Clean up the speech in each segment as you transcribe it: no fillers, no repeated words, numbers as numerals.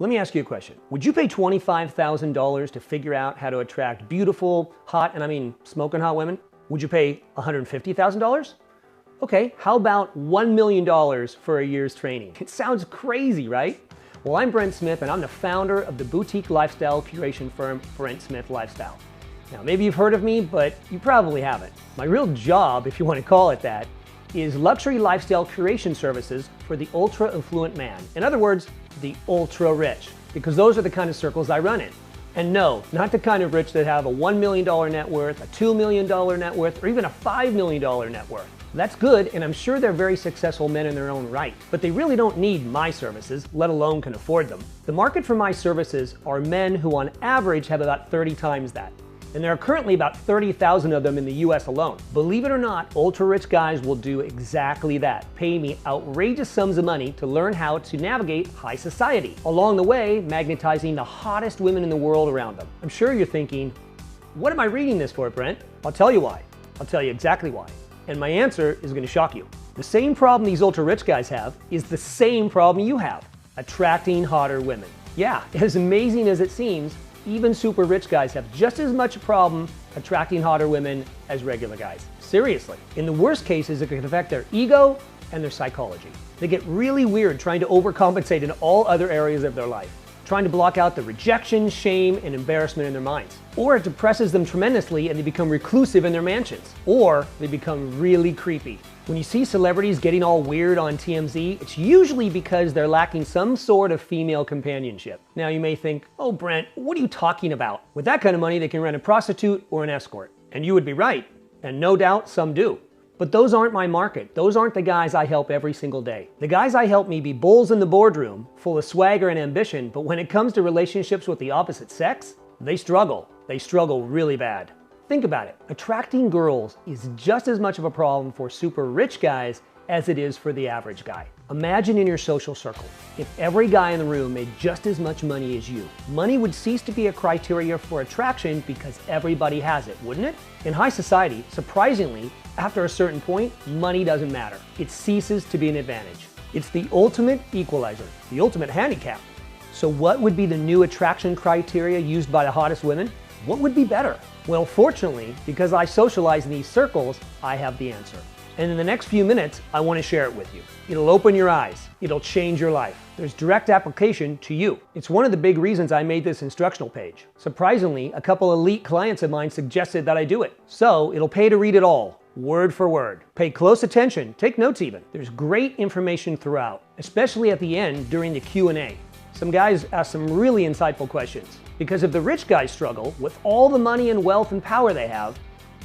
Let me ask you a question. Would you pay $25,000 to figure out how to attract beautiful, hot, and I mean smoking hot women? Would you pay $150,000? Okay, how about $1 million for a year's training? It sounds crazy, right? Well, I'm Brent Smith, and I'm the founder of the boutique lifestyle curation firm, Brent Smith Lifestyle. Now, maybe you've heard of me, but you probably haven't. My real job, if you want to call it that, is luxury lifestyle curation services for the ultra-affluent man. In other words, the ultra-rich, because those are the kind of circles I run in. And no, not the kind of rich that have a $1 million net worth, a $2 million net worth, or even a $5 million net worth. That's good, and I'm sure they're very successful men in their own right, but they really don't need my services, let alone can afford them. The market for my services are men who on average have about 30 times that. And there are currently about 30,000 of them in the US alone. Believe it or not, ultra-rich guys will do exactly that. Pay me outrageous sums of money to learn how to navigate high society. Along the way, magnetizing the hottest women in the world around them. I'm sure you're thinking, what am I reading this for, Brent? I'll tell you why. I'll tell you exactly why. And my answer is gonna shock you. The same problem these ultra-rich guys have is the same problem you have. Attracting hotter women. Yeah, as amazing as it seems, even super rich guys have just as much a problem attracting hotter women as regular guys. Seriously. In the worst cases, it can affect their ego and their psychology. They get really weird trying to overcompensate in all other areas of their life, trying to block out the rejection, shame, and embarrassment in their minds. Or it depresses them tremendously and they become reclusive in their mansions. Or they become really creepy. When you see celebrities getting all weird on TMZ, it's usually because they're lacking some sort of female companionship. Now you may think, oh Brent, what are you talking about? With that kind of money, they can rent a prostitute or an escort. And you would be right. And no doubt, some do. But those aren't my market. Those aren't the guys I help every single day. The guys I help may be bulls in the boardroom, full of swagger and ambition, but when it comes to relationships with the opposite sex, they struggle. They struggle really bad. Think about it. Attracting girls is just as much of a problem for super rich guys as it is for the average guy. Imagine in your social circle, if every guy in the room made just as much money as you. Money would cease to be a criteria for attraction because everybody has it, wouldn't it? In high society, surprisingly, after a certain point, money doesn't matter. It ceases to be an advantage. It's the ultimate equalizer, the ultimate handicap. So what would be the new attraction criteria used by the hottest women? What would be better? Well, fortunately, because I socialize in these circles, I have the answer. And in the next few minutes, I want to share it with you. It'll open your eyes. It'll change your life. There's direct application to you. It's one of the big reasons I made this instructional page. Surprisingly, a couple elite clients of mine suggested that I do it. So it'll pay to read it all, word for word. Pay close attention, take notes even. There's great information throughout, especially at the end during the Q&A. Some guys ask some really insightful questions. Because if the rich guys struggle with all the money and wealth and power they have,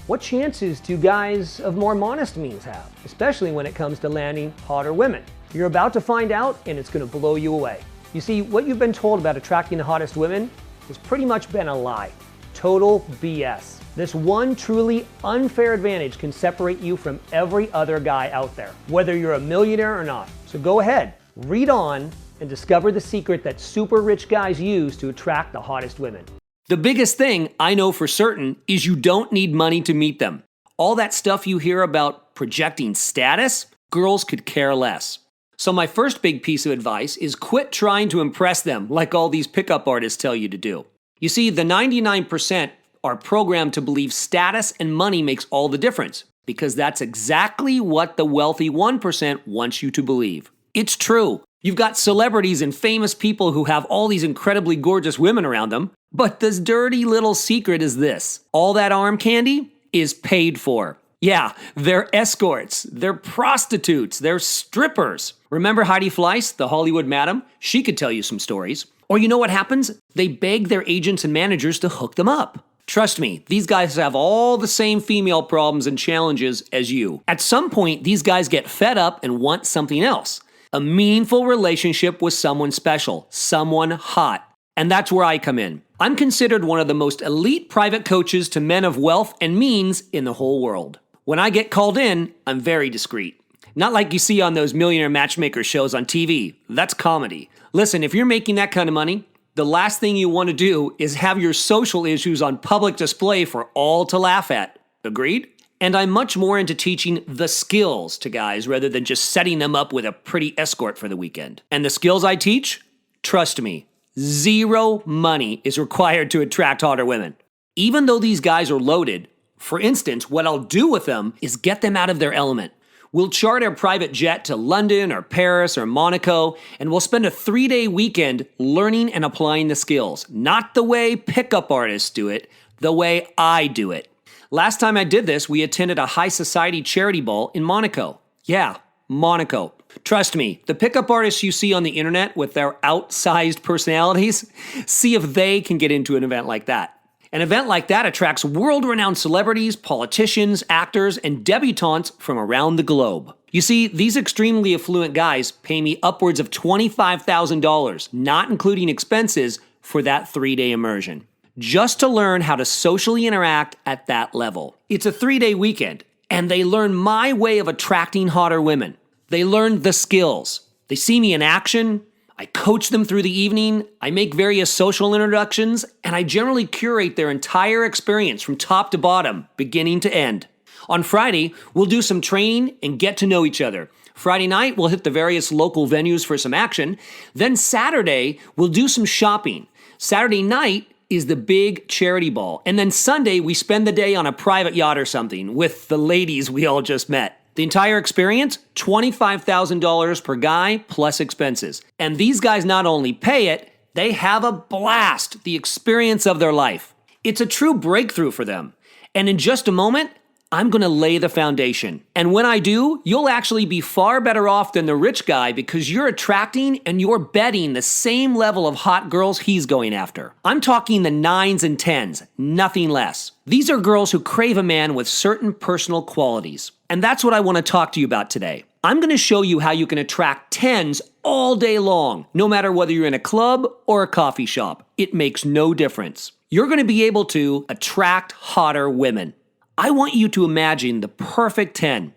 what chances do guys of more modest means have, especially when it comes to landing hotter women? You're about to find out, and it's going to blow you away. You see, what you've been told about attracting the hottest women has pretty much been a lie. Total BS. This one truly unfair advantage can separate you from every other guy out there, whether you're a millionaire or not. So go ahead, read on, and discover the secret that super rich guys use to attract the hottest women. The biggest thing I know for certain is you don't need money to meet them. All that stuff you hear about projecting status, girls could care less. So my first big piece of advice is quit trying to impress them like all these pickup artists tell you to do. You see, the 99% are programmed to believe status and money makes all the difference, because that's exactly what the wealthy 1% wants you to believe. It's true. You've got celebrities and famous people who have all these incredibly gorgeous women around them, but this dirty little secret is this. All that arm candy is paid for. Yeah, they're escorts, they're prostitutes, they're strippers. Remember Heidi Fleiss, the Hollywood madam? She could tell you some stories. Or you know what happens? They beg their agents and managers to hook them up. Trust me, these guys have all the same female problems and challenges as you. At some point, these guys get fed up and want something else. A meaningful relationship with someone special, someone hot. And that's where I come in. I'm considered one of the most elite private coaches to men of wealth and means in the whole world. When I get called in, I'm very discreet. Not like you see on those millionaire matchmaker shows on TV. That's comedy. Listen, if you're making that kind of money, the last thing you want to do is have your social issues on public display for all to laugh at. Agreed? And I'm much more into teaching the skills to guys rather than just setting them up with a pretty escort for the weekend. And the skills I teach? Trust me, Zero money is required to attract hotter women. Even though these guys are loaded, for instance, what I'll do with them is get them out of their element. We'll charter a private jet to London or Paris or Monaco, and we'll spend a 3-day weekend learning and applying the skills. Not the way pickup artists do it, the way I do it. Last time I did this, we attended a high society charity ball in Monaco. Yeah, Monaco. Trust me, the pickup artists you see on the internet with their outsized personalities, see if they can get into an event like that. An event like that attracts world-renowned celebrities, politicians, actors, and debutantes from around the globe. You see, these extremely affluent guys pay me upwards of $25,000, not including expenses, for that 3-day immersion, just to learn how to socially interact at that level. It's a 3-day weekend, and they learn my way of attracting hotter women. They learn the skills. They see me in action. I coach them through the evening, I make various social introductions, and I generally curate their entire experience from top to bottom, beginning to end. On Friday, we'll do some training and get to know each other. Friday night, we'll hit the various local venues for some action. Then Saturday, we'll do some shopping. Saturday night is the big charity ball. And then Sunday, we spend the day on a private yacht or something with the ladies we all just met. The entire experience, $25,000 per guy plus expenses. And these guys not only pay it, they have a blast, the experience of their life. It's a true breakthrough for them. And in just a moment, I'm going to lay the foundation. And when I do, you'll actually be far better off than the rich guy because you're attracting and you're betting the same level of hot girls he's going after. I'm talking the 9s and 10s, nothing less. These are girls who crave a man with certain personal qualities. And that's what I want to talk to you about today. I'm going to show you how you can attract 10s all day long, no matter whether you're in a club or a coffee shop. It makes no difference. You're going to be able to attract hotter women. I want you to imagine the perfect 10.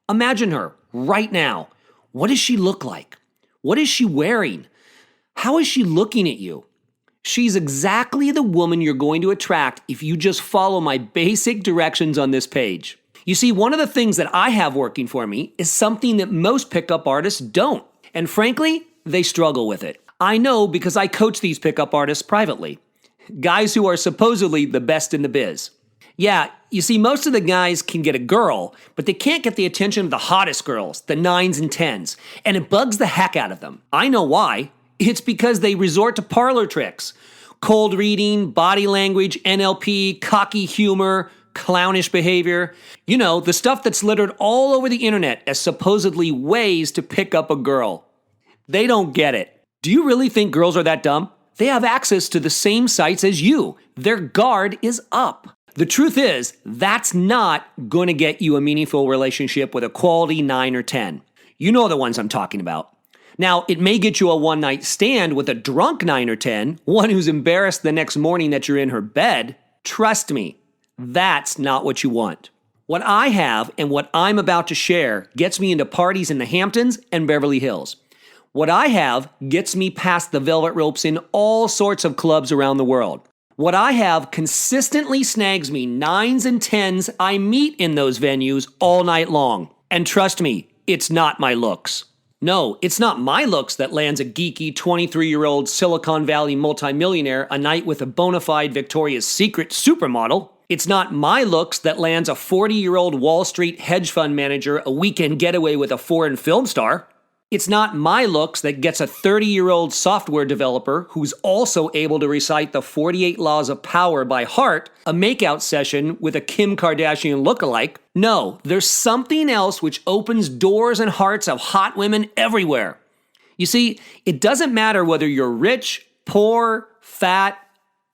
Imagine her right now. What does she look like? What is she wearing? How is she looking at you? She's exactly the woman you're going to attract if you just follow my basic directions on this page. You see, one of the things that I have working for me is something that most pickup artists don't. And frankly, they struggle with it. I know because I coach these pickup artists privately. Guys who are supposedly the best in the biz. Yeah, you see, most of the guys can get a girl, but they can't get the attention of the hottest girls, the 9s and 10s, and it bugs the heck out of them. I know why. It's because they resort to parlor tricks. Cold reading, body language, NLP, cocky humor, clownish behavior. You know, the stuff that's littered all over the internet as supposedly ways to pick up a girl. They don't get it. Do you really think girls are that dumb? They have access to the same sites as you. Their guard is up. The truth is, that's not going to get you a meaningful relationship with a quality 9 or 10. You know the ones I'm talking about. Now, it may get you a one-night stand with a drunk 9 or 10, one who's embarrassed the next morning that you're in her bed. Trust me, that's not what you want. What I have and what I'm about to share gets me into parties in the Hamptons and Beverly Hills. What I have gets me past the velvet ropes in all sorts of clubs around the world. What I have consistently snags me 9s and 10s I meet in those venues all night long. And trust me, it's not my looks. No, it's not my looks that lands a geeky 23-year-old Silicon Valley multimillionaire a night with a bona fide Victoria's Secret supermodel. It's not my looks that lands a 40-year-old Wall Street hedge fund manager a weekend getaway with a foreign film star. It's not my looks that gets a 30-year-old software developer who's also able to recite the 48 Laws of Power by heart a makeout session with a Kim Kardashian lookalike. No, there's something else which opens doors and hearts of hot women everywhere. You see, it doesn't matter whether you're rich, poor, fat,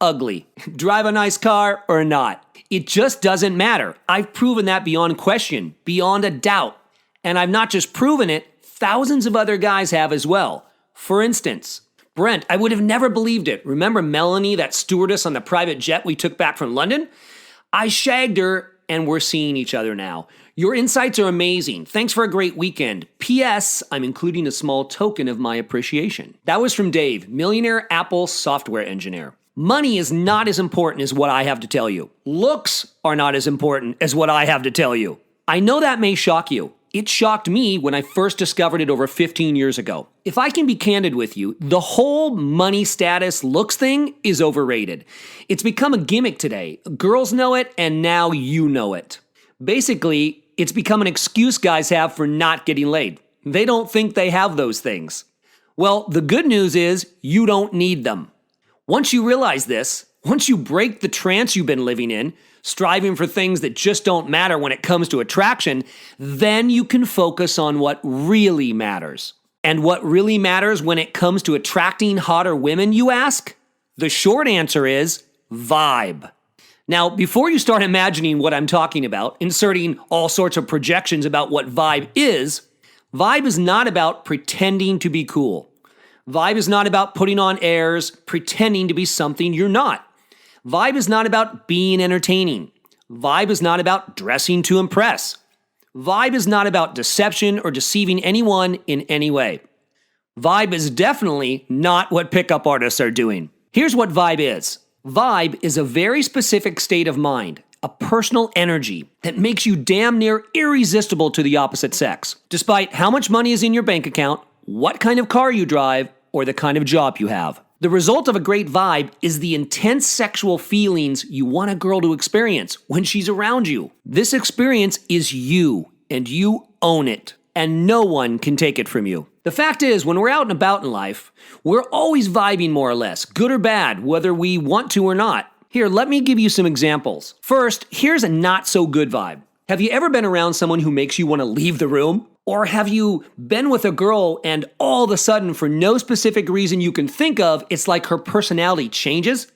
ugly, drive a nice car or not. It just doesn't matter. I've proven that beyond question, beyond a doubt. And I've not just proven it, thousands of other guys have as well. For instance, Brent, I would have never believed it. Remember Melanie, that stewardess on the private jet we took back from London? I shagged her and we're seeing each other now. Your insights are amazing. Thanks for a great weekend. P.S. I'm including a small token of my appreciation. That was from Dave, millionaire Apple software engineer. Money is not as important as what I have to tell you. Looks are not as important as what I have to tell you. I know that may shock you. it shocked me when I first discovered it over 15 years ago. If I can be candid with you, the whole money, status, looks thing is overrated. It's become a gimmick today. Girls know it, and now you know it. Basically, it's become an excuse guys have for not getting laid. They don't think they have those things. Well, the good news is you don't need them. Once you realize this, once you break the trance you've been living in, striving for things that just don't matter when it comes to attraction, then you can focus on what really matters. And what really matters when it comes to attracting hotter women, you ask? The short answer is vibe. Now, before you start imagining what I'm talking about, inserting all sorts of projections about what vibe is not about pretending to be cool. Vibe is not about putting on airs, pretending to be something you're not. Vibe is not about being entertaining. Vibe is not about dressing to impress. Vibe is not about deception or deceiving anyone in any way. Vibe is definitely not what pickup artists are doing. Here's what vibe is. Vibe is a very specific state of mind, a personal energy that makes you damn near irresistible to the opposite sex, despite how much money is in your bank account, what kind of car you drive, or the kind of job you have. The result of a great vibe is the intense sexual feelings you want a girl to experience when she's around you. This experience is you, and you own it, and no one can take it from you. The fact is, when we're out and about in life, we're always vibing more or less, good or bad, whether we want to or not. Here, let me give you some examples. First, here's a not so good vibe. Have you ever been around someone who makes you want to leave the room? Or have you been with a girl and all of a sudden, for no specific reason you can think of, it's like her personality changes?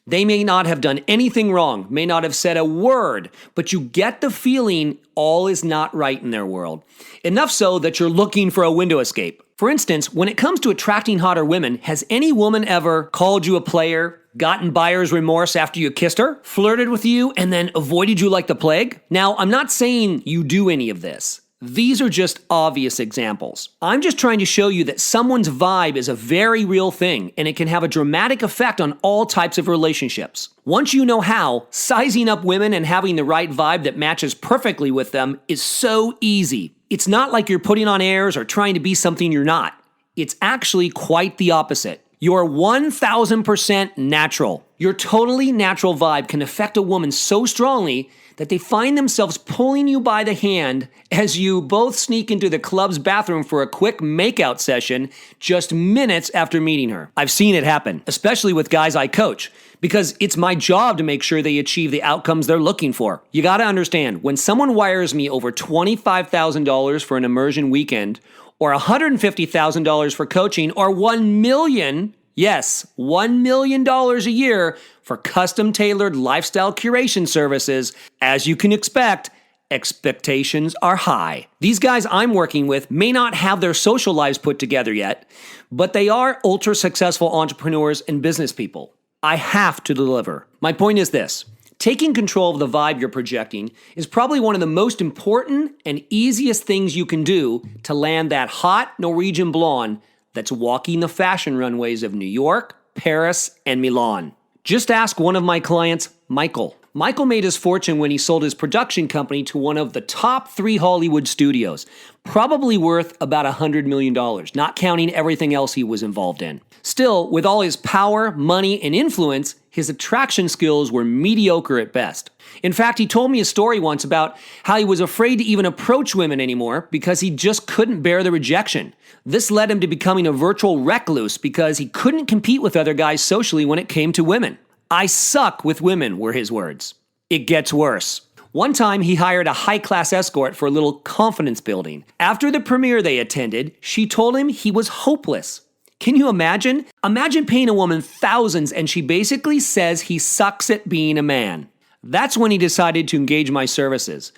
They may not have done anything wrong, may not have said a word, but you get the feeling all is not right in their world. Enough so that you're looking for a window escape. For instance, when it comes to attracting hotter women, has any woman ever called you a player, gotten buyer's remorse after you kissed her, flirted with you, and then avoided you like the plague? Now, I'm not saying you do any of this. These are just obvious examples. I'm just trying to show you that someone's vibe is a very real thing, and it can have a dramatic effect on all types of relationships. Once you know how, sizing up women and having the right vibe that matches perfectly with them is so easy. It's not like you're putting on airs or trying to be something you're not. It's actually quite the opposite. You're 1000% natural. Your totally natural vibe can affect a woman so strongly that they find themselves pulling you by the hand as you both sneak into the club's bathroom for a quick makeout session just minutes after meeting her. I've seen it happen, especially with guys I coach, because it's my job to make sure they achieve the outcomes they're looking for. You gotta understand, when someone wires me over $25,000 for an immersion weekend, or $150,000 for coaching, or $1 million, yes, $1 million a year for custom-tailored lifestyle curation services, as you can expect, expectations are high. These guys I'm working with may not have their social lives put together yet, but they are ultra-successful entrepreneurs and business people. I have to deliver. My point is this. Taking control of the vibe you're projecting is probably one of the most important and easiest things you can do to land that hot Norwegian blonde that's walking the fashion runways of New York, Paris, and Milan. Just ask one of my clients, Michael. Michael made his fortune when he sold his production company to one of the top 3 Hollywood studios, probably worth about $100 million, not counting everything else he was involved in. Still, with all his power, money, and influence, his attraction skills were mediocre at best. In fact, he told me a story once about how he was afraid to even approach women anymore because he just couldn't bear the rejection. This led him to becoming a virtual recluse because he couldn't compete with other guys socially when it came to women. I suck with women, were his words. It gets worse. One time, he hired a high-class escort for a little confidence building. After the premiere they attended, she told him he was hopeless. Can you imagine? Imagine paying a woman thousands and she basically says he sucks at being a man. That's when he decided to engage my services.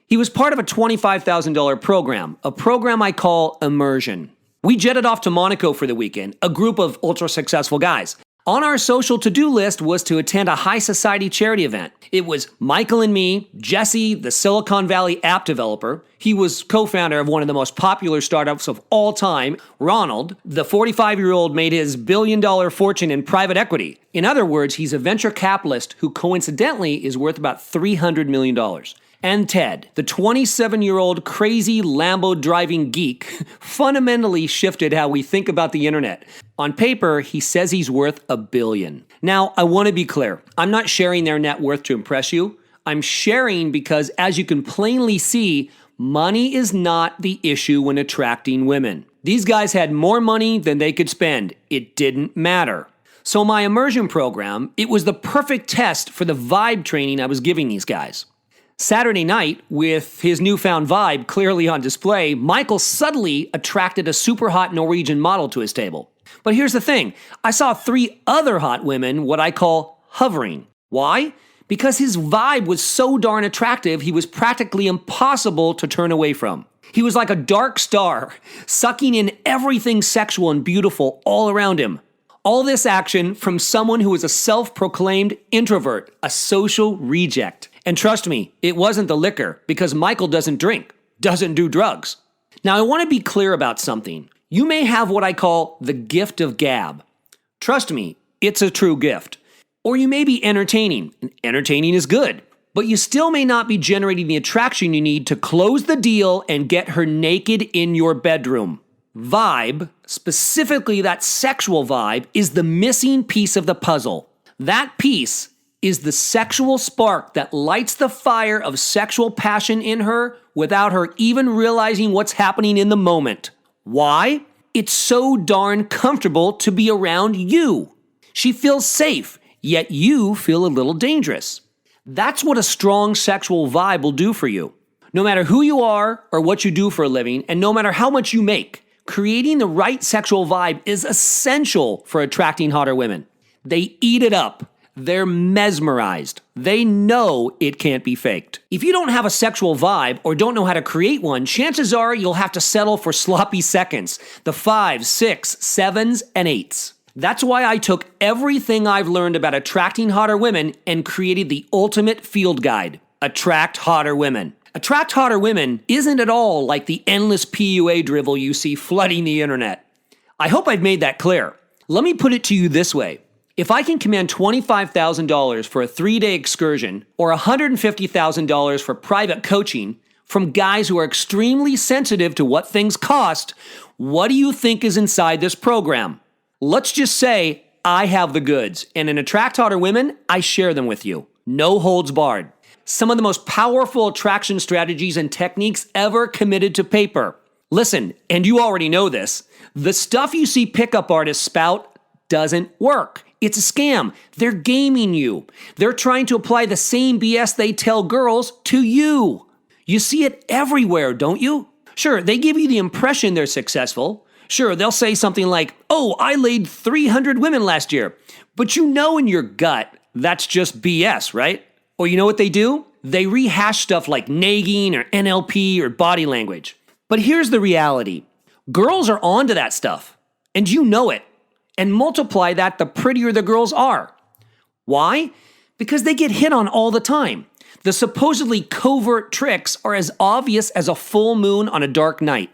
He was part of a $25,000 program, a program I call Immersion. We jetted off to Monaco for the weekend, a group of ultra-successful guys. On our social to-do list was to attend a high society charity event. It was Michael and me, Jesse, the Silicon Valley app developer. He was co-founder of one of the most popular startups of all time. Ronald, the 45-year-old, made his billion-dollar fortune in private equity. In other words, he's a venture capitalist who coincidentally is worth about $300 million. And Ted, the 27-year-old crazy Lambo-driving geek, fundamentally shifted how we think about the internet. On paper, he says he's worth $1 billion. Now, I want to be clear. I'm not sharing their net worth to impress you. I'm sharing because, as you can plainly see, money is not the issue when attracting women. These guys had more money than they could spend. It didn't matter. So my immersion program, it was the perfect test for the vibe training I was giving these guys. Saturday night, with his newfound vibe clearly on display, Michael subtly attracted a super hot Norwegian model to his table. But here's the thing. I saw 3 other hot women, what I call hovering. Why? Because his vibe was so darn attractive, he was practically impossible to turn away from. He was like a dark star, sucking in everything sexual and beautiful all around him. All this action from someone who is a self-proclaimed introvert, a social reject. And trust me, it wasn't the liquor, because Michael doesn't drink, doesn't do drugs. Now, I want to be clear about something. You may have what I call the gift of gab. Trust me, it's a true gift. Or you may be entertaining, and entertaining is good. But you still may not be generating the attraction you need to close the deal and get her naked in your bedroom. Vibe, specifically that sexual vibe, is the missing piece of the puzzle. That piece is the sexual spark that lights the fire of sexual passion in her without her even realizing what's happening in the moment. Why? It's so darn comfortable to be around you. She feels safe, yet you feel a little dangerous. That's what a strong sexual vibe will do for you. No matter who you are or what you do for a living, and no matter how much you make, creating the right sexual vibe is essential for attracting hotter women. They eat it up. They're mesmerized. They know it can't be faked. If you don't have a sexual vibe or don't know how to create one, chances are you'll have to settle for sloppy seconds, the 5s, 6s, 7s, and 8s. That's why I took everything I've learned about attracting hotter women and created the ultimate field guide, Attract Hotter Women. Attract Hotter Women isn't at all like the endless PUA drivel you see flooding the internet. I hope I've made that clear. Let me put it to you this way. If I can command $25,000 for a 3-day excursion or $150,000 for private coaching from guys who are extremely sensitive to what things cost, what do you think is inside this program? Let's just say I have the goods, and in Attract Hotter Women, I share them with you. No holds barred. Some of the most powerful attraction strategies and techniques ever committed to paper. Listen, and you already know this, the stuff you see pickup artists spout doesn't work. It's a scam. They're gaming you. They're trying to apply the same BS they tell girls to you. You see it everywhere, don't you? Sure, they give you the impression they're successful. Sure, they'll say something like, "Oh, I laid 300 women last year." But you know in your gut, that's just BS, right? Or you know what they do? They rehash stuff like nagging or NLP or body language. But here's the reality. Girls are onto that stuff, and you know it. And multiply that the prettier the girls are. Why? Because they get hit on all the time. The supposedly covert tricks are as obvious as a full moon on a dark night.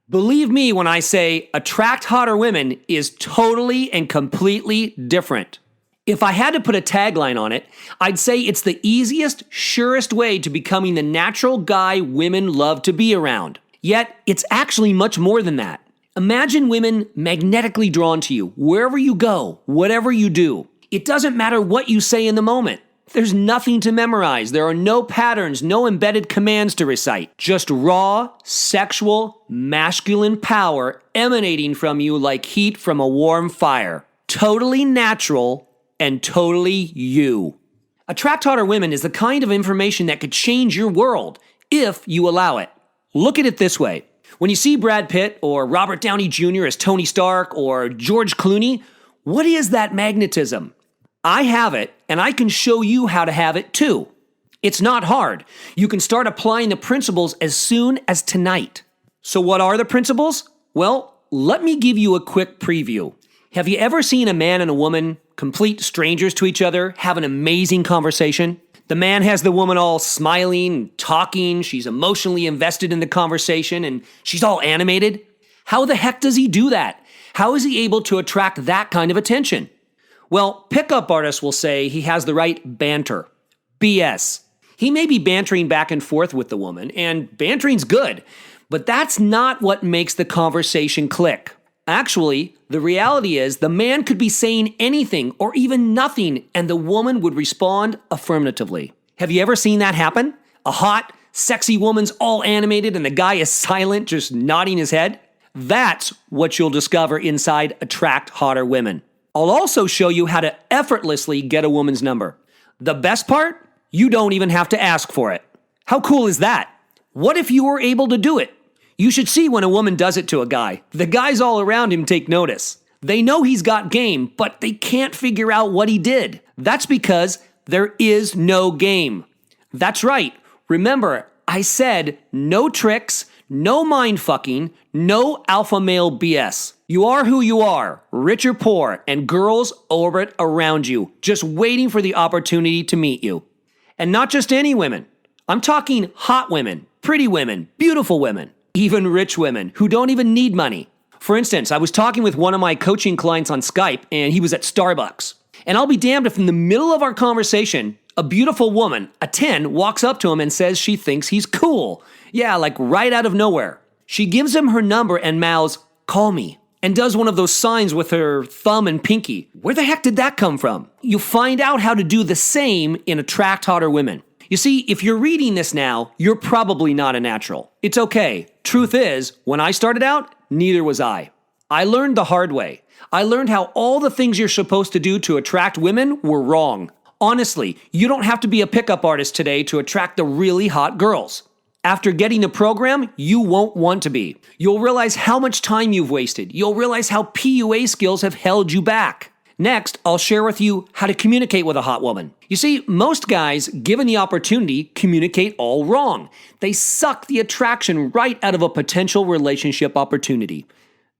Believe me when I say Attract Hotter Women is totally and completely different. If I had to put a tagline on it, I'd say it's the easiest, surest way to becoming the natural guy women love to be around. Yet, it's actually much more than that. Imagine women magnetically drawn to you wherever you go, whatever you do. It doesn't matter what you say in the moment. There's nothing to memorize. There are no patterns, no embedded commands to recite. Just raw, sexual, masculine power emanating from you like heat from a warm fire. Totally natural and totally you. Attract Hotter Women is the kind of information that could change your world if you allow it. Look at it this way. When you see Brad Pitt or Robert Downey Jr. as Tony Stark or George Clooney, what is that magnetism? I have it, and I can show you how to have it too. It's not hard. You can start applying the principles as soon as tonight. So what are the principles? Well, let me give you a quick preview. Have you ever seen a man and a woman, complete strangers to each other, have an amazing conversation? The man has the woman all smiling, talking, she's emotionally invested in the conversation, and she's all animated. How the heck does he do that? How is he able to attract that kind of attention? Well, pickup artists will say he has the right banter. BS. He may be bantering back and forth with the woman, and bantering's good, but that's not what makes the conversation click. Actually, the reality is the man could be saying anything or even nothing, and the woman would respond affirmatively. Have you ever seen that happen? A hot, sexy woman's all animated and the guy is silent, just nodding his head? That's what you'll discover inside Attract Hotter Women. I'll also show you how to effortlessly get a woman's number. The best part? You don't even have to ask for it. How cool is that? What if you were able to do it? You should see when a woman does it to a guy. The guys all around him take notice. They know he's got game, but they can't figure out what he did. That's because there is no game. That's right. Remember, I said no tricks, no mind fucking, no alpha male BS. You are who you are, rich or poor, and girls orbit around you, just waiting for the opportunity to meet you. And not just any women. I'm talking hot women, pretty women, beautiful women, even rich women who don't even need money. For instance, I was talking with one of my coaching clients on Skype, and he was at Starbucks. And I'll be damned if in the middle of our conversation, a beautiful woman, a 10, walks up to him and says she thinks he's cool. Yeah, like right out of nowhere. She gives him her number and mouths, "Call me," and does one of those signs with her thumb and pinky. Where the heck did that come from? You'll find out how to do the same in Attract Hotter Women. You see, if you're reading this now, you're probably not a natural. It's okay. Truth is, when I started out, neither was I. I learned the hard way. I learned how all the things you're supposed to do to attract women were wrong. Honestly, you don't have to be a pickup artist today to attract the really hot girls. After getting the program, you won't want to be. You'll realize how much time you've wasted. You'll realize how PUA skills have held you back. Next, I'll share with you how to communicate with a hot woman. You see, most guys, given the opportunity, communicate all wrong. They suck the attraction right out of a potential relationship opportunity.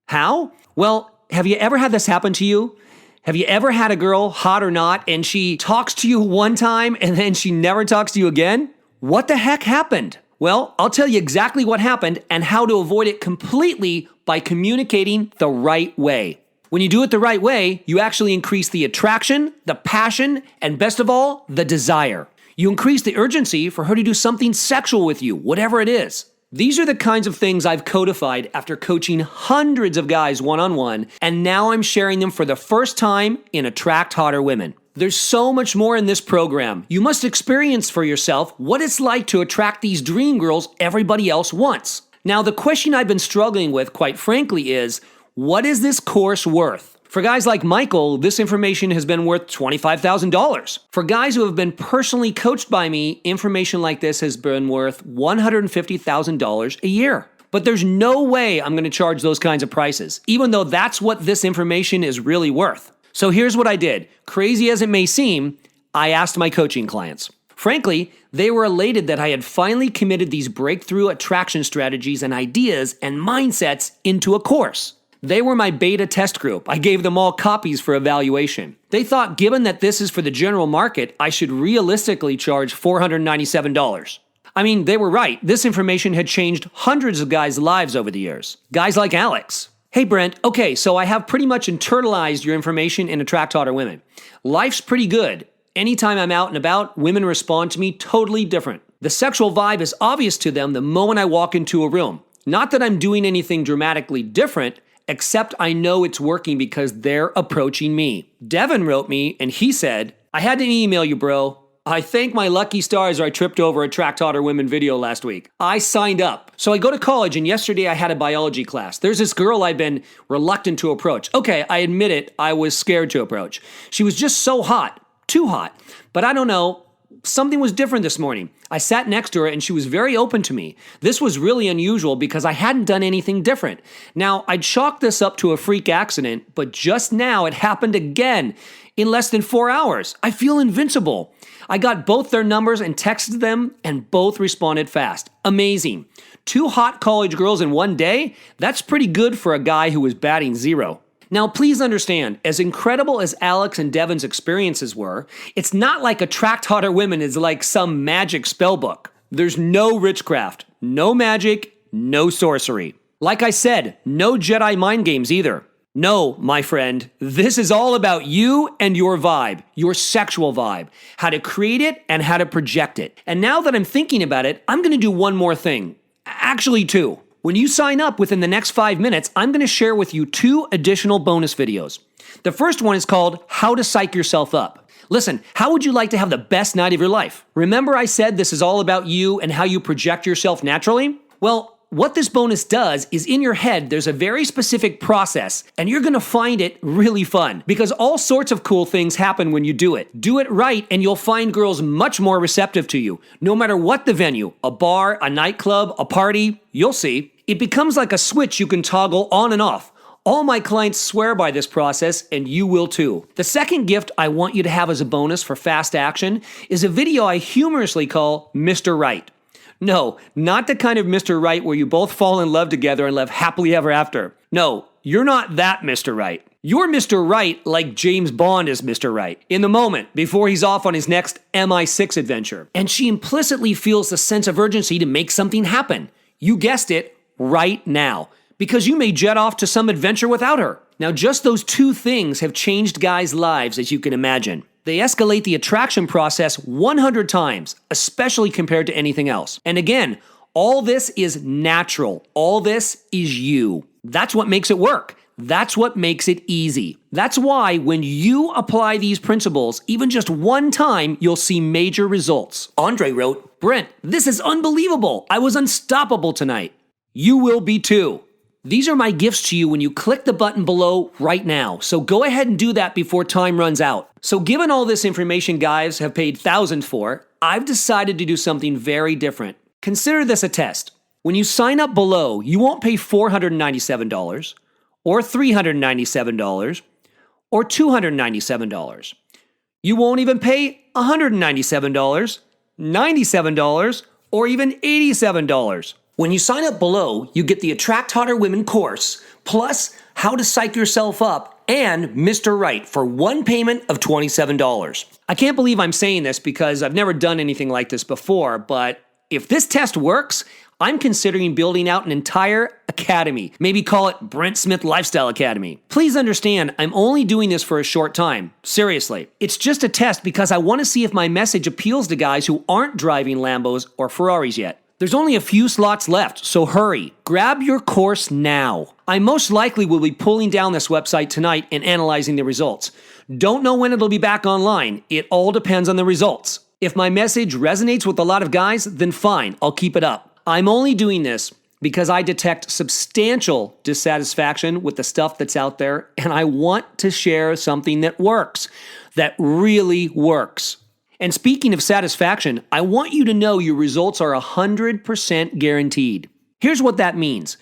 How? Well, have you ever had this happen to you? Have you ever had a girl, hot or not, and she talks to you one time and then she never talks to you again? What the heck happened? Well, I'll tell you exactly what happened and how to avoid it completely by communicating the right way. When you do it the right way, you actually increase the attraction, the passion, and best of all, the desire. You increase the urgency for her to do something sexual with you, whatever it is. These are the kinds of things I've codified after coaching hundreds of guys one-on-one, and now I'm sharing them for the first time in Attract Hotter Women. There's so much more in this program. You must experience for yourself what it's like to attract these dream girls everybody else wants. Now, the question I've been struggling with, quite frankly, is, what is this course worth? For guys like Michael, this information has been worth $25,000. For guys who have been personally coached by me, information like this has been worth $150,000 a year. But there's no way I'm going to charge those kinds of prices, even though that's what this information is really worth. So here's what I did. Crazy as it may seem, I asked my coaching clients. Frankly, they were elated that I had finally committed these breakthrough attraction strategies and ideas and mindsets into a course. They were my beta test group. I gave them all copies for evaluation. They thought, given that this is for the general market, I should realistically charge $497. I mean, they were right. This information had changed hundreds of guys' lives over the years. Guys like Alex. Hey, Brent, okay, so I have pretty much internalized your information in Attract Hotter Women. Life's pretty good. Anytime I'm out and about, women respond to me totally different. The sexual vibe is obvious to them the moment I walk into a room. Not that I'm doing anything dramatically different, except I know it's working because they're approaching me. Devin wrote me and he said, "I had to email you, bro. I thank my lucky stars I tripped over a Attract Hotter Women video last week. I signed up. So I go to college and yesterday I had a biology class. There's this girl I've been reluctant to approach. Okay, I admit it, I was scared to approach. She was just so hot, too hot. But I don't know, something was different this morning. I sat next to her and she was very open to me. This was really unusual because I hadn't done anything different. Now, I'd chalk this up to a freak accident, but just now it happened again in less than 4 hours. I feel invincible. I got both their numbers and texted them and both responded fast. Amazing. 2 hot college girls in one day? That's pretty good for a guy who was batting 0. Now, please understand, as incredible as Alex and Devin's experiences were, it's not like Attract Hotter Women is like some magic spell book. There's no witchcraft, no magic, no sorcery. Like I said, no Jedi mind games either. No, my friend, this is all about you and your vibe, your sexual vibe, how to create it and how to project it. And now that I'm thinking about it, I'm going to do one more thing. Actually, two. When you sign up within the next 5 minutes, I'm going to share with you 2 additional bonus videos. The first one is called How to Psych Yourself Up. Listen, how would you like to have the best night of your life? Remember I said this is all about you and how you project yourself naturally? Well, what this bonus does is in your head, there's a very specific process, and you're gonna find it really fun because all sorts of cool things happen when you do it. Do it right, and you'll find girls much more receptive to you, no matter what the venue, a bar, a nightclub, a party, you'll see. It becomes like a switch you can toggle on and off. All my clients swear by this process, and you will too. The second gift I want you to have as a bonus for fast action is a video I humorously call Mr. Right. No, not the kind of Mr. Right where you both fall in love together and live happily ever after. No, you're not that Mr. Right. You're Mr. Right like James Bond is Mr. Right, in the moment, before he's off on his next MI6 adventure. And she implicitly feels the sense of urgency to make something happen. You guessed it, right now. Because you may jet off to some adventure without her. Now, just those 2 things have changed guys' lives, as you can imagine. They escalate the attraction process 100 times, especially compared to anything else. And again, all this is natural. All this is you. That's what makes it work. That's what makes it easy. That's why when you apply these principles, even just one time, you'll see major results. Andre wrote, "Brent, this is unbelievable. I was unstoppable tonight." You will be too. These are my gifts to you when you click the button below right now. So go ahead and do that before time runs out. So given all this information guys have paid thousands for, I've decided to do something very different. Consider this a test. When you sign up below, you won't pay $497 or $397 or $297. You won't even pay $197, $97, or even $87. When you sign up below, you get the Attract Hotter Women course, plus How to Psych Yourself Up and Mr. Right for one payment of $27. I can't believe I'm saying this because I've never done anything like this before, but if this test works, I'm considering building out an entire academy. Maybe call it Brent Smith Lifestyle Academy. Please understand, I'm only doing this for a short time. Seriously. It's just a test because I want to see if my message appeals to guys who aren't driving Lambos or Ferraris yet. There's only a few slots left, so hurry. Grab your course now. I most likely will be pulling down this website tonight and analyzing the results. Don't know when it'll be back online. It all depends on the results. If my message resonates with a lot of guys, then fine, I'll keep it up. I'm only doing this because I detect substantial dissatisfaction with the stuff that's out there, and I want to share something that works, that really works. And speaking of satisfaction, I want you to know your results are 100% guaranteed. Here's what that means.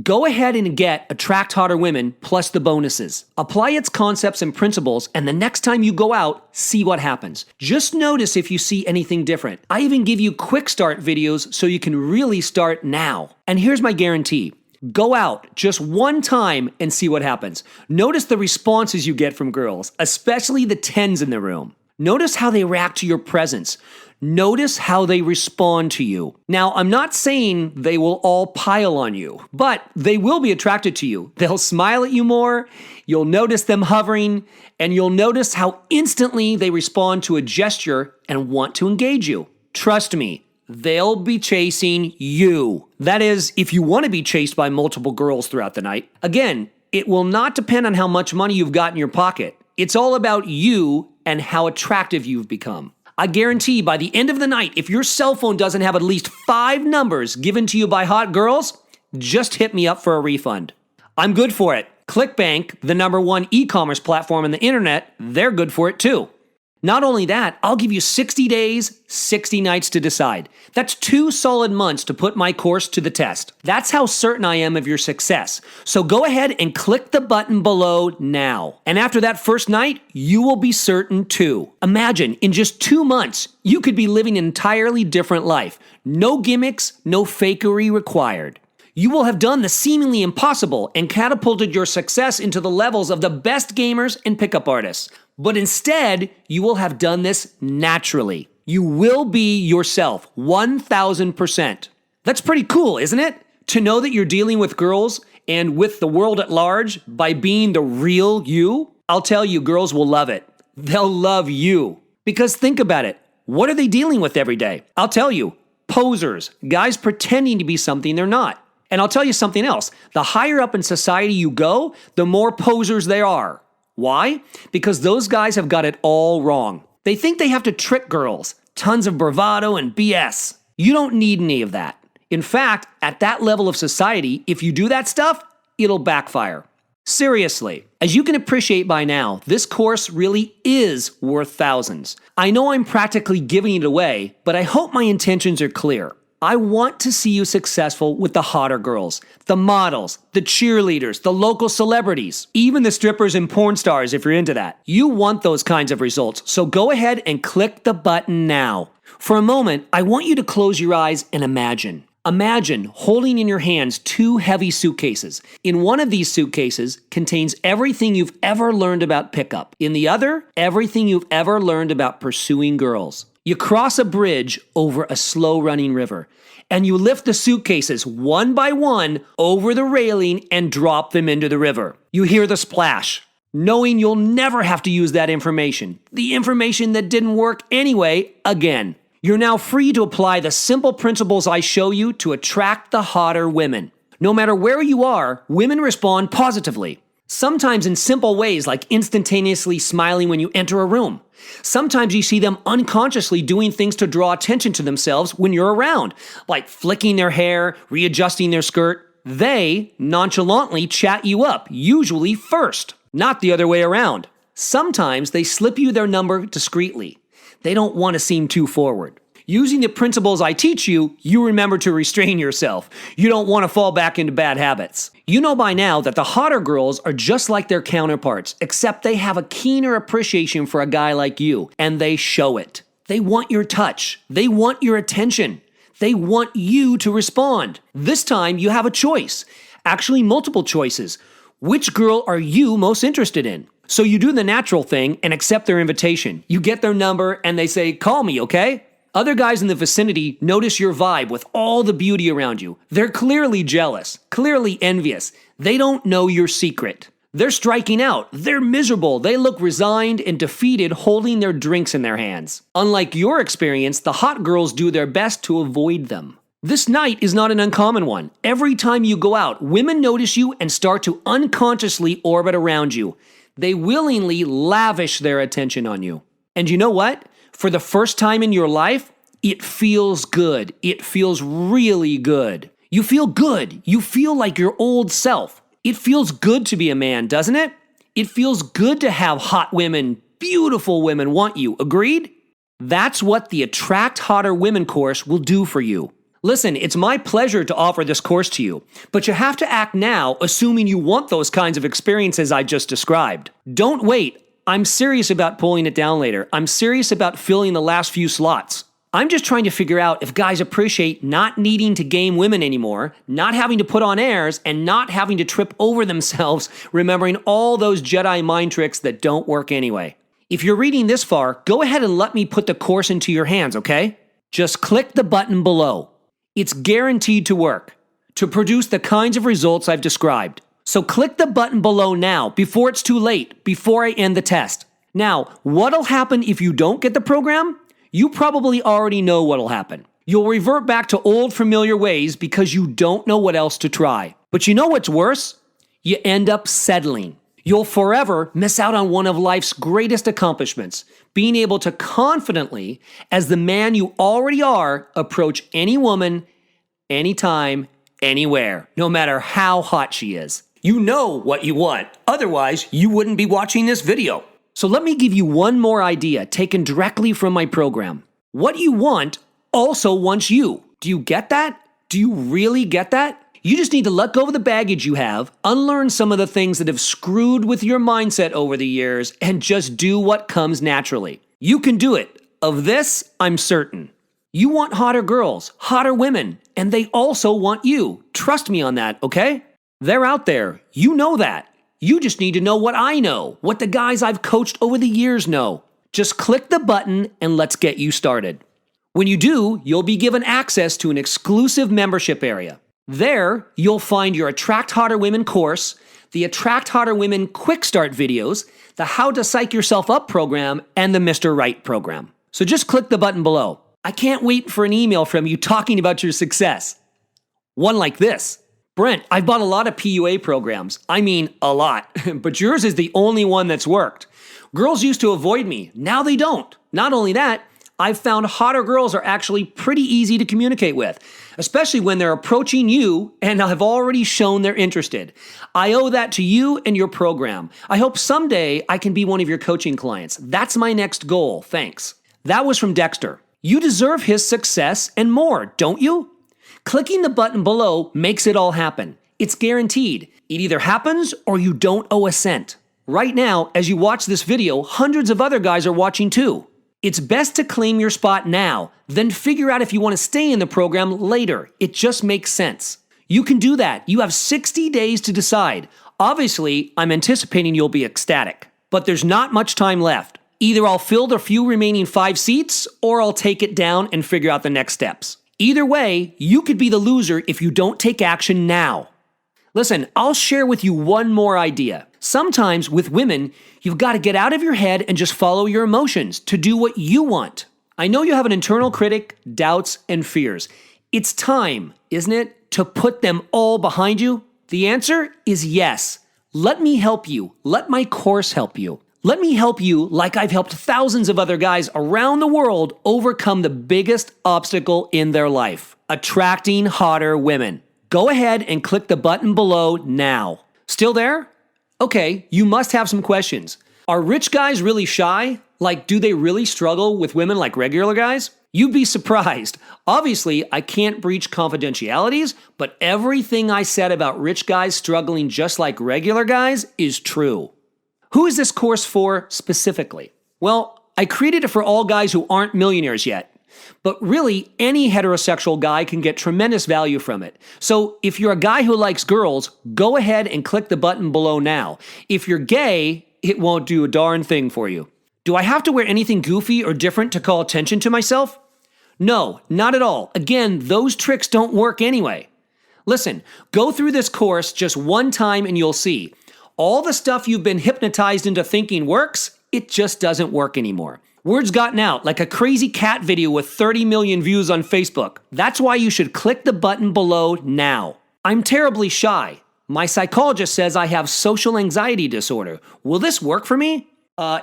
Go ahead and get Attract Hotter Women plus the bonuses. Apply its concepts and principles, and the next time you go out, see what happens. Just notice if you see anything different. I even give you quick start videos so you can really start now. And here's my guarantee. Go out just one time and see what happens. Notice the responses you get from girls, especially the 10s in the room. Notice how they react to your presence. Notice how they respond to you. Now, I'm not saying they will all pile on you, but they will be attracted to you. They'll smile at you more, you'll notice them hovering, and you'll notice how instantly they respond to a gesture and want to engage you. Trust me, they'll be chasing you. That is, if you want to be chased by multiple girls throughout the night. Again, it will not depend on how much money you've got in your pocket. It's all about you and how attractive you've become. I guarantee by the end of the night, if your cell phone doesn't have at least 5 numbers given to you by hot girls, just hit me up for a refund. I'm good for it. ClickBank, the #1 e-commerce platform on the internet, they're good for it too. Not only that, I'll give you 60 days, 60 nights to decide. That's 2 solid months to put my course to the test. That's how certain I am of your success. So go ahead and click the button below now. And after that first night, you will be certain too. Imagine, in just 2 months, you could be living an entirely different life. No gimmicks, no fakery required. You will have done the seemingly impossible and catapulted your success into the levels of the best gamers and pickup artists. But instead, you will have done this naturally. You will be yourself, 1,000%. That's pretty cool, isn't it? To know that you're dealing with girls and with the world at large by being the real you, I'll tell you, girls will love it. They'll love you. Because think about it. What are they dealing with every day? I'll tell you, posers, guys pretending to be something they're not. And I'll tell you something else. The higher up in society you go, the more posers there are. Why? Because those guys have got it all wrong. They think they have to trick girls. Tons of bravado and BS. You don't need any of that. In fact, at that level of society, if you do that stuff, it'll backfire. Seriously, as you can appreciate by now, this course really is worth thousands. I know I'm practically giving it away, but I hope my intentions are clear. I want to see you successful with the hotter girls, the models, the cheerleaders, the local celebrities, even the strippers and porn stars if you're into that. You want those kinds of results, so go ahead and click the button now. For a moment, I want you to close your eyes and imagine. Imagine holding in your hands two heavy suitcases. In one of these suitcases contains everything you've ever learned about pickup. In the other, everything you've ever learned about pursuing girls. You cross a bridge over a slow-running river, and you lift the suitcases one by one over the railing and drop them into the river. You hear the splash, knowing you'll never have to use that information, the information that didn't work anyway, again. You're now free to apply the simple principles I show you to attract the hotter women. No matter where you are, women respond positively. Sometimes in simple ways like instantaneously smiling when you enter a room. Sometimes you see them unconsciously doing things to draw attention to themselves when you're around, like flicking their hair, readjusting their skirt. They nonchalantly chat you up, usually first, not the other way around. Sometimes they slip you their number discreetly. They don't want to seem too forward. Using the principles I teach you, you remember to restrain yourself. You don't want to fall back into bad habits. You know by now that the hotter girls are just like their counterparts, except they have a keener appreciation for a guy like you, and they show it. They want your touch. They want your attention. They want you to respond. This time you have a choice. Actually, multiple choices. Which girl are you most interested in? So you do the natural thing and accept their invitation. You get their number and they say, "Call me, okay?" Other guys in the vicinity notice your vibe with all the beauty around you. They're clearly jealous, clearly envious. They don't know your secret. They're striking out. They're miserable. They look resigned and defeated, holding their drinks in their hands. Unlike your experience, the hot girls do their best to avoid them. This night is not an uncommon one. Every time you go out, women notice you and start to unconsciously orbit around you. They willingly lavish their attention on you. And you know what? For the first time in your life, it feels good. It feels really good. You feel good. You feel like your old self. It feels good to be a man, doesn't it? It feels good to have hot women, beautiful women want you. Agreed? That's what the Attract Hotter Women course will do for you. Listen, it's my pleasure to offer this course to you, but you have to act now assuming you want those kinds of experiences I just described. Don't wait. I'm serious about pulling it down later. I'm serious about filling the last few slots. I'm just trying to figure out if guys appreciate not needing to game women anymore, not having to put on airs, and not having to trip over themselves, remembering all those Jedi mind tricks that don't work anyway. If you're reading this far, go ahead and let me put the course into your hands, okay? Just click the button below. It's guaranteed to work, to produce the kinds of results I've described. So click the button below now, before it's too late, before I end the test. Now, what'll happen if you don't get the program? You probably already know what'll happen. You'll revert back to old familiar ways because you don't know what else to try. But you know what's worse? You end up settling. You'll forever miss out on one of life's greatest accomplishments, being able to confidently, as the man you already are, approach any woman, anytime, anywhere, no matter how hot she is. You know what you want. Otherwise, you wouldn't be watching this video. So let me give you one more idea taken directly from my program. What you want also wants you. Do you get that? Do you really get that? You just need to let go of the baggage you have, unlearn some of the things that have screwed with your mindset over the years, and just do what comes naturally. You can do it. Of this, I'm certain. You want hotter girls, hotter women, and they also want you. Trust me on that, okay? They're out there. You know that. You just need to know what I know, what the guys I've coached over the years know. Just click the button and let's get you started. When you do, you'll be given access to an exclusive membership area. There, you'll find your Attract Hotter Women course, the Attract Hotter Women Quick Start videos, the How to Psych Yourself Up program, and the Mr. Right program. So just click the button below. I can't wait for an email from you talking about your success. One like this. Brent, I've bought a lot of PUA programs. I mean, a lot. But yours is the only one that's worked. Girls used to avoid me. Now they don't. Not only that, I've found hotter girls are actually pretty easy to communicate with, especially when they're approaching you and have already shown they're interested. I owe that to you and your program. I hope someday I can be one of your coaching clients. That's my next goal. Thanks. That was from Dexter. You deserve his success and more, don't you? Clicking the button below makes it all happen. It's guaranteed. It either happens or you don't owe a cent. Right now, as you watch this video, hundreds of other guys are watching too. It's best to claim your spot now, then figure out if you want to stay in the program later. It just makes sense. You can do that. You have 60 days to decide. Obviously, I'm anticipating you'll be ecstatic, but there's not much time left. Either I'll fill the few remaining 5 seats, or I'll take it down and figure out the next steps. Either way, you could be the loser if you don't take action now. Listen, I'll share with you one more idea. Sometimes with women, you've got to get out of your head and just follow your emotions to do what you want. I know you have an internal critic, doubts, and fears. It's time, isn't it, to put them all behind you? The answer is yes. Let me help you. Let my course help you. Let me help you like I've helped thousands of other guys around the world overcome the biggest obstacle in their life: attracting hotter women. Go ahead and click the button below now. Still there? Okay, you must have some questions. Are rich guys really shy? Like, do they really struggle with women like regular guys? You'd be surprised. Obviously, I can't breach confidentialities, but everything I said about rich guys struggling just like regular guys is true. Who is this course for specifically? Well, I created it for all guys who aren't millionaires yet. But really, any heterosexual guy can get tremendous value from it. So if you're a guy who likes girls, go ahead and click the button below now. If you're gay, it won't do a darn thing for you. Do I have to wear anything goofy or different to call attention to myself? No, not at all. Again, those tricks don't work anyway. Listen, go through this course just one time and you'll see. All the stuff you've been hypnotized into thinking works, it just doesn't work anymore. Word's gotten out like a crazy cat video with 30 million views on Facebook. That's why you should click the button below now. I'm terribly shy. My psychologist says I have social anxiety disorder. Will this work for me?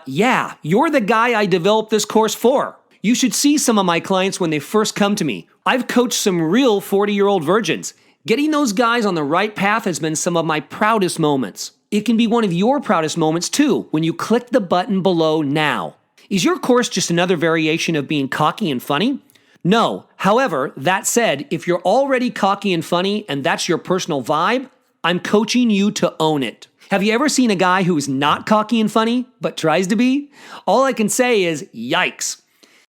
Yeah, you're the guy I developed this course for. You should see some of my clients when they first come to me. I've coached some real 40-year-old virgins. Getting those guys on the right path has been some of my proudest moments. It can be one of your proudest moments too when you click the button below now. Is your course just another variation of being cocky and funny? No. However, that said, if you're already cocky and funny and that's your personal vibe, I'm coaching you to own it. Have you ever seen a guy who's not cocky and funny, but tries to be? All I can say is, yikes.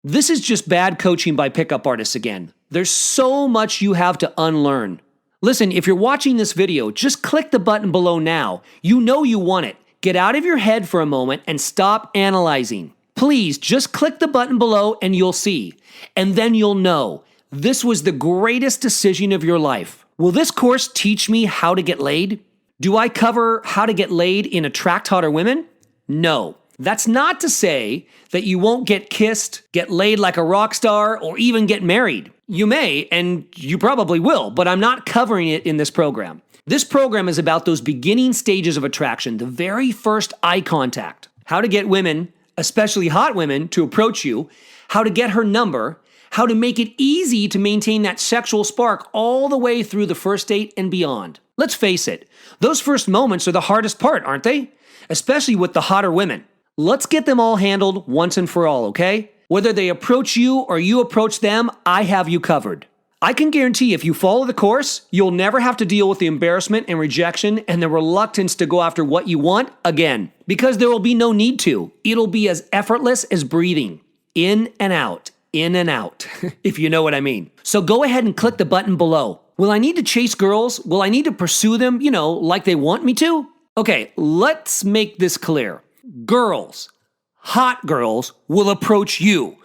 This is just bad coaching by pickup artists again. There's so much you have to unlearn. Listen, if you're watching this video, just click the button below now. You know you want it. Get out of your head for a moment and stop analyzing. Please just click the button below and you'll see. And then you'll know. This was the greatest decision of your life. Will this course teach me how to get laid? Do I cover how to get laid in Attract Hotter Women? No. That's not to say that you won't get kissed, get laid like a rock star, or even get married. You may, and you probably will, but I'm not covering it in this program. This program is about those beginning stages of attraction, the very first eye contact, how to get women, especially hot women, to approach you, how to get her number, how to make it easy to maintain that sexual spark all the way through the first date and beyond. Let's face it, those first moments are the hardest part, aren't they? Especially with the hotter women. Let's get them all handled once and for all, okay? Whether they approach you or you approach them, I have you covered. I can guarantee if you follow the course, you'll never have to deal with the embarrassment and rejection and the reluctance to go after what you want again, because there will be no need to. It'll be as effortless as breathing. In and out, if you know what I mean. So go ahead and click the button below. Will I need to chase girls? Will I need to pursue them, like they want me to? Okay, let's make this clear. Girls, hot girls, will approach you.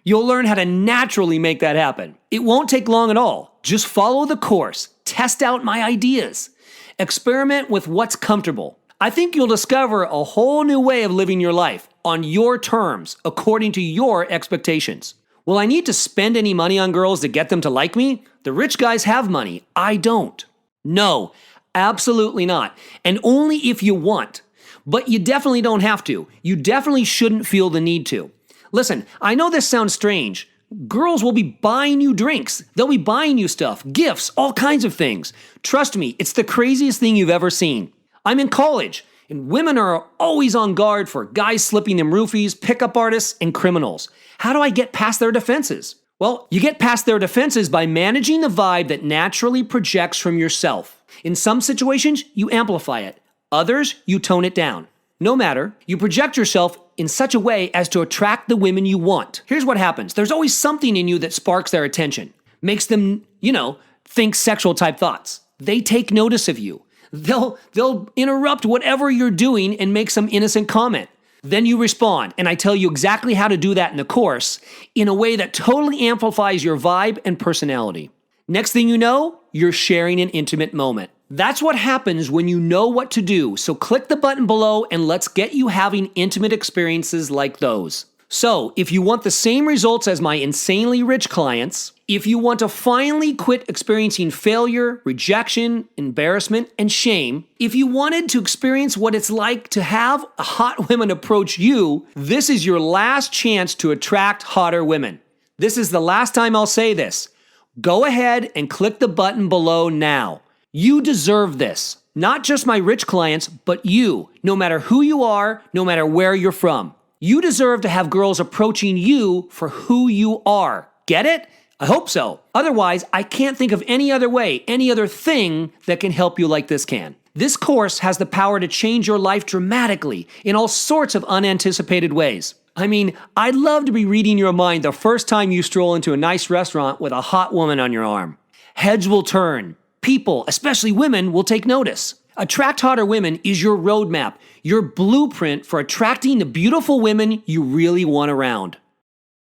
You'll learn how to naturally make that happen. It won't take long at all. Just follow the course. test out my ideas. Experiment with what's comfortable. I think you'll discover a whole new way of living your life on your terms, according to your expectations. Will I need to spend any money on girls to get them to like me? The rich guys have money. I don't. No, absolutely not. And only if you want. But you definitely don't have to. You definitely shouldn't feel the need to. Listen, I know this sounds strange. Girls will be buying you drinks. They'll be buying you stuff, gifts, all kinds of things. Trust me, it's the craziest thing you've ever seen. I'm in college, and women are always on guard for guys slipping them roofies, pickup artists, and criminals. How do I get past their defenses? Well, you get past their defenses by managing the vibe that naturally projects from yourself. In some situations, you amplify it. Others, you tone it down. No matter, you project yourself in such a way as to attract the women you want. Here's what happens. There's always something in you that sparks their attention, makes them, think sexual type thoughts. They take notice of you. They'll interrupt whatever you're doing and make some innocent comment. Then you respond, and I tell you exactly how to do that in the course in a way that totally amplifies your vibe and personality. Next thing you know, you're sharing an intimate moment. That's what happens when you know what to do, so click the button below and let's get you having intimate experiences like those. So, if you want the same results as my insanely rich clients, if you want to finally quit experiencing failure, rejection, embarrassment, and shame, if you wanted to experience what it's like to have a hot woman approach you, this is your last chance to attract hotter women. This is the last time I'll say this. Go ahead and click the button below now. You deserve this. Not just my rich clients, but you, no matter who you are, no matter where you're from. You deserve to have girls approaching you for who you are. Get it? I hope so. Otherwise, I can't think of any other way, any other thing that can help you like this can. This course has the power to change your life dramatically in all sorts of unanticipated ways. I mean, I'd love to be reading your mind the first time you stroll into a nice restaurant with a hot woman on your arm. Heads will turn. People, especially women, will take notice. Attract Hotter Women is your roadmap, your blueprint for attracting the beautiful women you really want around.